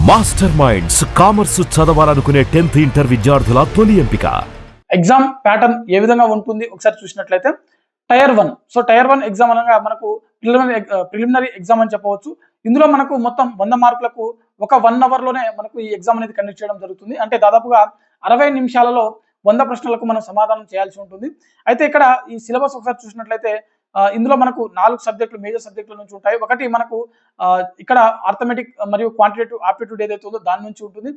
Master minds commerce చదవాలనుకునే 10th inter విద్యార్థుల తొలి ఎంపిక. ఎగ్జామ్ ప్యాటర్న్ ఏ విధంగా ఉంటుంది ఒకసారి చూసినట్లయితే టైర్ 1. సో టైర్ 1 ఎగ్జామ్ అనగా మనకు ప్రిలిమినరీ ఎగ్జామ్ అని చెప్పవచ్చు. ఇందులో మనకు మొత్తం 100 మార్కులకు ఒక 1 అవర్లోనే మనకు ఈ ఎగ్జామ్ అనేది కండక్ట్ చేయడం జరుగుతుంది. అంటే దాదాపుగా 60 నిమిషాలలో 100 ప్రశ్నలకు మనం సమాధానం చేయాల్సి ఉంటుంది. అయితే ఇక్కడ ఈ సిలబస్ ఒకసారి చూసినట్లయితే ఇందులో మనకు 4 సబ్జెక్టులు మేజర్ సబ్జెక్టుల నుంచి ఉంటాయి. ఒకటి మనకు ఇక్కడ అర్థమెటిక్ మరియు క్వాంటిటేటివ్ ఆప్టిట్యూడ్ ఏదైతే ఉందో దాని నుంచి ఉంటుంది.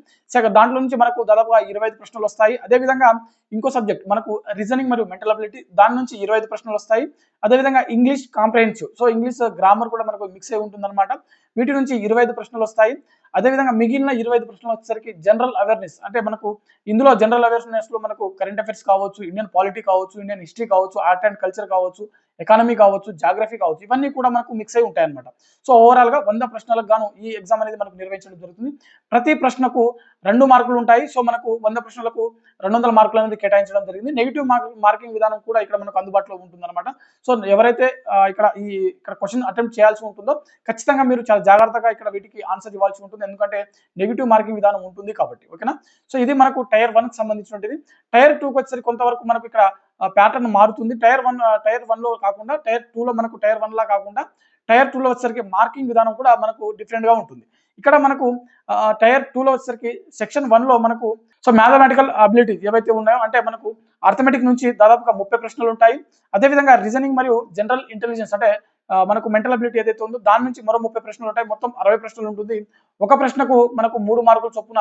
దాంట్లో నుంచి మనకు దాదాపుగా 25 ప్రశ్నలు వస్తాయి. అదేవిధంగా ఇంకో సబ్జెక్ట్ మనకు రీజనింగ్ మరియు మెంటల్ అబిలిటీ, దాని నుంచి 25 ప్రశ్నలు వస్తాయి. అదేవిధంగా English comprehensive, so English grammar కూడా మనకు మిక్స్ అయి ఉంటుందన్నమాట. వీటి నుంచి 25 ప్రశ్నలు వస్తాయి. అదేవిధంగా మిగిలిన 25 ప్రశ్నలు వచ్చేసరికి జనరల్ అవేర్నెస్, అంటే మనకు ఇందులో జనరల్ అవేర్నెస్ లో మనకు కరెంట్ అఫైర్స్ కావచ్చు, ఇండియన్ పాలిటీ కావచ్చు, ఇండియన్ హిస్టరీ కావచ్చు, ఆర్ట్ అండ్ కల్చర్ కావచ్చు, ఎకానమీ కావచ్చు, జాగ్రఫీ కావచ్చు, ఇవన్నీ కూడా మనకు మిక్స్ అయి ఉంటాయి అనమాట. సో ఓవరాల్ గా 100 ప్రశ్నలకు గాను ఈ ఎగ్జామ్ అనేది మనకు నిర్వహించడం జరుగుతుంది. ప్రతి ప్రశ్నకు 2 మార్కులు ఉంటాయి. సో మనకు 100 ప్రశ్నలకు 200 మార్కులు అనేది కేటాయించడం జరిగింది. నెగిటివ్ మార్కింగ్ విధానం కూడా ఇక్కడ మనకు అందుబాటులో ఉంటుందన్నమాట. సో ఎవరైతే ఇక్కడ క్వశ్చన్ అటెంప్ట్ చేయాల్సి ఉంటుందో ఖచ్చితంగా మీరు చాలా జాగ్రత్తగా ఇక్కడ వీటికి ఆన్సర్ ఇవ్వాల్సి ఉంటుంది. ఎందుకంటే నెగిటివ్ మార్కింగ్ విధానం ఉంటుంది కాబట్టి. ఓకేనా? సో ఇది మనకు టైర్ 1 కి సంబంధించినది. టైర్ 2 కి వచ్చేసరికి కొంతవరకు మనకు ఇక్కడ ప్యాటర్న్ మారుతుంది. టైర్ 1 లో కాకుండా టైర్ 2 లో మనకు టైర్ 1 లా కాకుండా టైర్ 2 లో వచ్చేసరికి మార్కింగ్ విధానం కూడా మనకు డిఫరెంట్ గా ఉంటుంది. ఇక్కడ మనకు టైర్ 2 లో వచ్చేసరికి సెక్షన్ 1 లో మనకు సో మ్యాథమెటికల్ అబిలిటీస్ ఏవైతే ఉన్నాయో, అంటే మనకు అర్థమెటిక్ నుంచి దాదాపుగా 30 ప్రశ్నలు ఉంటాయి. అదేవిధంగా రీజనింగ్ మరియు జనరల్ ఇంటెలిజెన్స్, అంటే మనకు మెంటల్ అబిలిటీ ఏదైతే ఉందో దాని నుంచి మరో 30 ప్రశ్నలు ఉంటాయి. మొత్తం 60 ప్రశ్నలు ఉంటుంది. ఒక ప్రశ్నకు మనకు 3 మార్కుల చొప్పున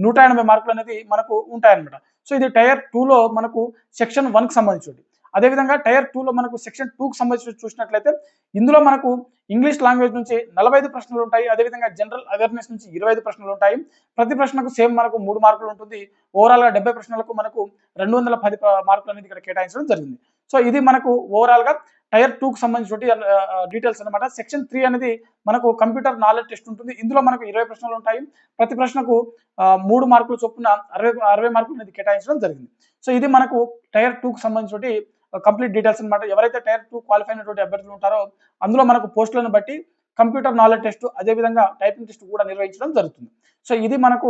180 మార్కులు అనేది మనకు ఉంటాయన్నమాట. సో ఇది టైర్ 2 లో మనకు సెక్షన్ 1 కి సంబంధించింది. అదేవిధంగా టైర్ 2 లో మనకు సెక్షన్ 2 కి సంబంధించి చూసినట్లయితే ఇందులో మనకు ఇంగ్లీష్ లాంగ్వేజ్ నుంచి 45 ప్రశ్నలు ఉంటాయి. అదేవిధంగా జనరల్ అవేర్నెస్ నుంచి 25 ప్రశ్నలు ఉంటాయి. ప్రతి ప్రశ్నకు సేమ్ మనకు 3 మార్కులు ఉంటుంది. ఓవరాల్ గా 70 ప్రశ్నలకు మనకు 210 మార్కులు అనేది ఇక్కడ కేటాయించడం జరిగింది. సో ఇది మనకు ఓవరాల్ గా టైర్ 2 కి సంబంధించిన డీటెయిల్స్ అనమాట. సెక్షన్ 3 అనేది మనకు కంప్యూటర్ నాలెడ్జ్ టెస్ట్ ఉంటుంది. ఇందులో మనకు 20 ప్రశ్నలు ఉంటాయి. ప్రతి ప్రశ్నకు 3 మార్కులు చొప్పున 60 మార్కులు అనేది కేటాయించడం జరిగింది. సో ఇది మనకు టైర్ 2 కి సంబంధించిన కంప్లీట్ డీటెయిల్స్ అనమాట. ఎవరైతే టైర్ 2 క్వాలిఫై అయినటువంటి అభ్యర్థులు ఉంటారో అందులో మనకు పోస్టులను బట్టి కంప్యూటర్ నాలెడ్జ్ టెస్ట్, అదేవిధంగా టైపింగ్ టెస్ట్ కూడా నిర్వహించడం జరుగుతుంది. సో ఇది మనకు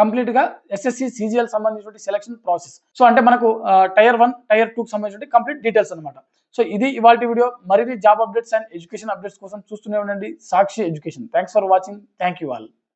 కంప్లీట్ గా ఎస్ఎస్సి సిజిఎల్ సంబంధించిన సెలక్షన్ ప్రాసెస్. సో అంటే మనకు టైర్ 1 టైర్ 2 కి సంబంధించిన కంప్లీట్ డీటెయిల్స్ అనమాట. సో ఇది ఇవాల్టి వీడియో. మరిన్ని job updates and education updates కోసం చూస్తూనే ఉండండి Sakshi education. Thanks for watching. Thank you all.